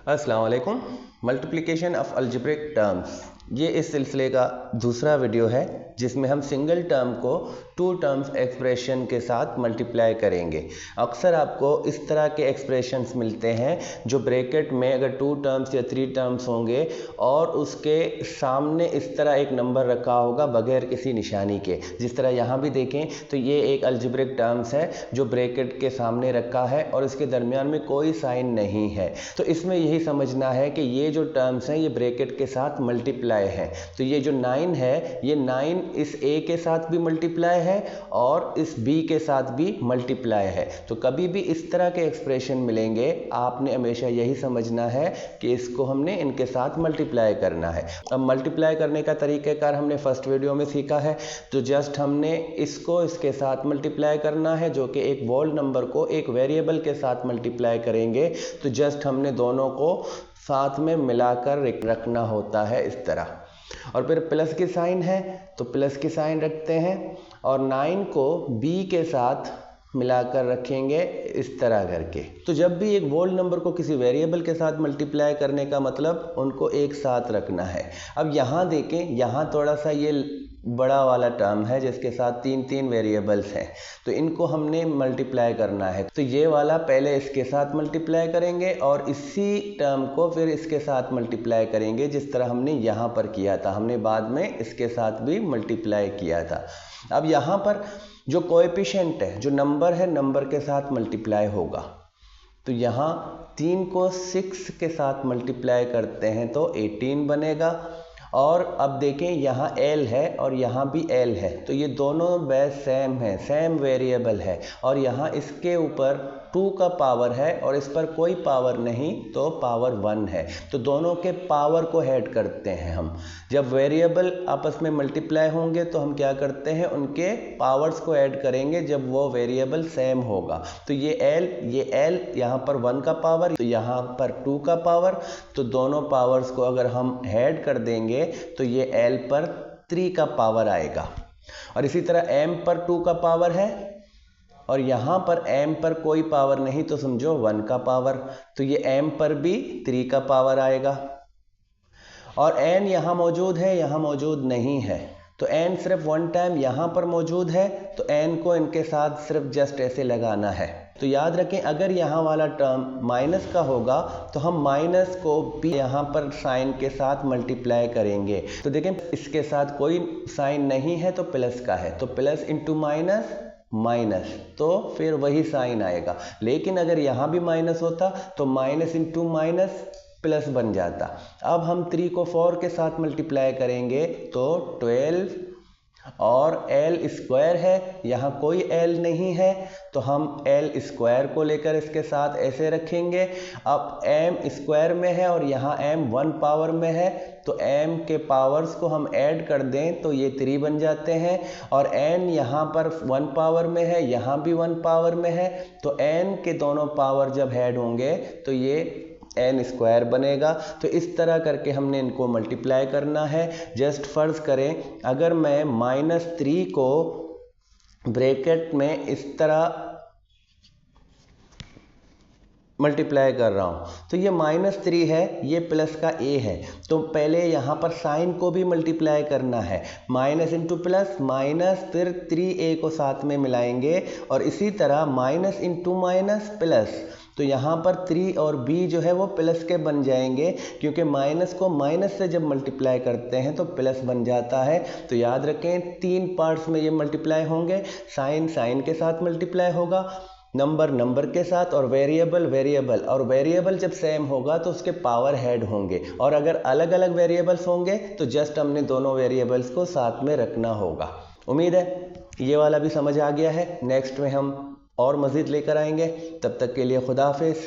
अस्सलाम वालेकुम। Multiplication of algebraic terms, ये इस सिलसिले का दूसरा वीडियो है जिसमें हम सिंगल टर्म को टू टर्म्स एक्सप्रेशन के साथ मल्टीप्लाई करेंगे। अक्सर आपको इस तरह के एक्सप्रेशंस मिलते हैं जो ब्रैकेट में अगर टू टर्म्स या थ्री टर्म्स होंगे और उसके सामने इस तरह एक नंबर रखा होगा बगैर किसी निशानी के। जिस तरह यहाँ भी देखें तो ये एक अलजेब्रिक टर्म्स है जो ब्रैकेट के सामने रखा है और इसके दरमियान में कोई साइन नहीं है। तो इसमें यही समझना है कि ये जो टर्म्स हैं ये ब्रैकेट के साथ मल्टीप्लाई है। तो ये जो 9 है ये 9 इस a के साथ भी मल्टीप्लाई है और इस b के साथ भी मल्टीप्लाई है। तो कभी भी इस तरह के एक्सप्रेशन मिलेंगे आपने हमेशा यही समझना है कि इसको हमने इनके साथ मल्टीप्लाई करना है। अब मल्टीप्लाई करने का तरीक़ाकार हमने फर्स्ट वीडियो में सीखा है। तो जस्ट हमने इसको इसके साथ मल्टीप्लाई करना है जो कि एक वोल नंबर को एक वेरिएबल के साथ मल्टीप्लाई करेंगे। तो जस्ट हमने दोनों को साथ में मिलाकर रखना होता है इस तरह। और फिर प्लस की साइन है तो प्लस की साइन रखते हैं और 9 को b के साथ मिलाकर रखेंगे इस तरह करके। तो जब भी एक वोल नंबर को किसी वेरिएबल के साथ मल्टीप्लाई करने का मतलब उनको एक साथ रखना है। अब यहाँ देखें, यहाँ थोड़ा सा ये बड़ा वाला टर्म है जिसके साथ तीन तीन वेरिएबल्स हैं तो इनको हमने मल्टीप्लाई करना है। तो ये वाला पहले इसके साथ मल्टीप्लाई करेंगे और इसी टर्म को फिर इसके साथ मल्टीप्लाई करेंगे जिस तरह हमने यहाँ पर किया था। हमने बाद में इसके साथ भी मल्टीप्लाई किया था। अब यहाँ पर जो कोएफिशिएंट है, जो नंबर है, नंबर के साथ मल्टीप्लाई होगा। तो यहाँ 3 को 6 के साथ मल्टीप्लाई करते हैं तो 18 बनेगा। और अब देखें यहाँ l है और यहाँ भी l है तो ये दोनों बेस सेम है, सेम वेरिएबल है और यहाँ इसके ऊपर 2 का पावर है और इस पर कोई पावर नहीं तो पावर 1 है। तो दोनों के पावर को ऐड करते हैं हम। जब वेरिएबल आपस में मल्टीप्लाई होंगे तो हम क्या करते हैं, उनके पावर्स को ऐड करेंगे जब वो वेरिएबल सेम होगा। तो ये l यहाँ पर 1 का पावर तो यहाँ पर 2 का पावर, तो दोनों पावर्स को अगर हम ऐड कर देंगे तो ये l पर 3 का पावर आएगा। और इसी तरह m पर 2 का पावर है और यहाँ पर m पर कोई पावर नहीं तो समझो 1 का पावर, तो ये m पर भी 3 का पावर आएगा। और n यहाँ मौजूद है, यहाँ मौजूद नहीं है तो n सिर्फ 1 टाइम यहाँ पर मौजूद है तो n को इनके साथ सिर्फ जस्ट ऐसे लगाना है। तो याद रखें अगर यहाँ वाला टर्म माइनस का होगा तो हम माइनस को भी यहाँ पर साइन के साथ मल्टीप्लाई करेंगे। तो देखें इसके साथ कोई साइन नहीं है तो प्लस का है तो प्लस इंटू माइनस माइनस तो फिर वही साइन आएगा। लेकिन अगर यहाँ भी माइनस होता तो माइनस इंटू माइनस प्लस बन जाता। अब हम 3 को 4 के साथ मल्टीप्लाई करेंगे तो 12 और l स्क्वायर है, यहाँ कोई l नहीं है तो हम l स्क्वायर को लेकर इसके साथ ऐसे रखेंगे। अब m स्क्वायर में है और यहाँ m 1 पावर में है तो m के पावर्स को हम ऐड कर दें तो ये 3 बन जाते हैं। और n यहाँ पर 1 पावर में है, यहाँ भी 1 पावर में है तो n के दोनों पावर जब ऐड होंगे तो ये n स्क्वायर बनेगा। तो इस तरह करके हमने इनको मल्टीप्लाई करना है। जस्ट फर्ज करें अगर मैं -3 को ब्रैकेट में इस तरह मल्टीप्लाई कर रहा हूँ तो ये -3 है, ये प्लस का a है तो पहले यहाँ पर साइन को भी मल्टीप्लाई करना है। माइनस इंटू प्लस माइनस, फिर 3a को साथ में मिलाएंगे और इसी तरह माइनस इंटू माइनस प्लस। तो यहाँ पर 3 और b जो है वो प्लस के बन जाएंगे क्योंकि माइनस को माइनस से जब मल्टीप्लाई करते हैं तो प्लस बन जाता है। तो याद रखें 3 पार्ट्स में ये मल्टीप्लाई होंगे। साइन साइन के साथ मल्टीप्लाई होगा, नंबर नंबर के साथ और वेरिएबल वेरिएबल। और वेरिएबल जब सेम होगा तो उसके पावर हेड होंगे और अगर अलग अलग वेरिएबल्स होंगे तो जस्ट हमने दोनों वेरिएबल्स को साथ में रखना होगा। उम्मीद है ये वाला भी समझ आ गया है। नेक्स्ट में हम और मज़ीद लेकर आएंगे। तब तक के लिए खुदा हाफिज़।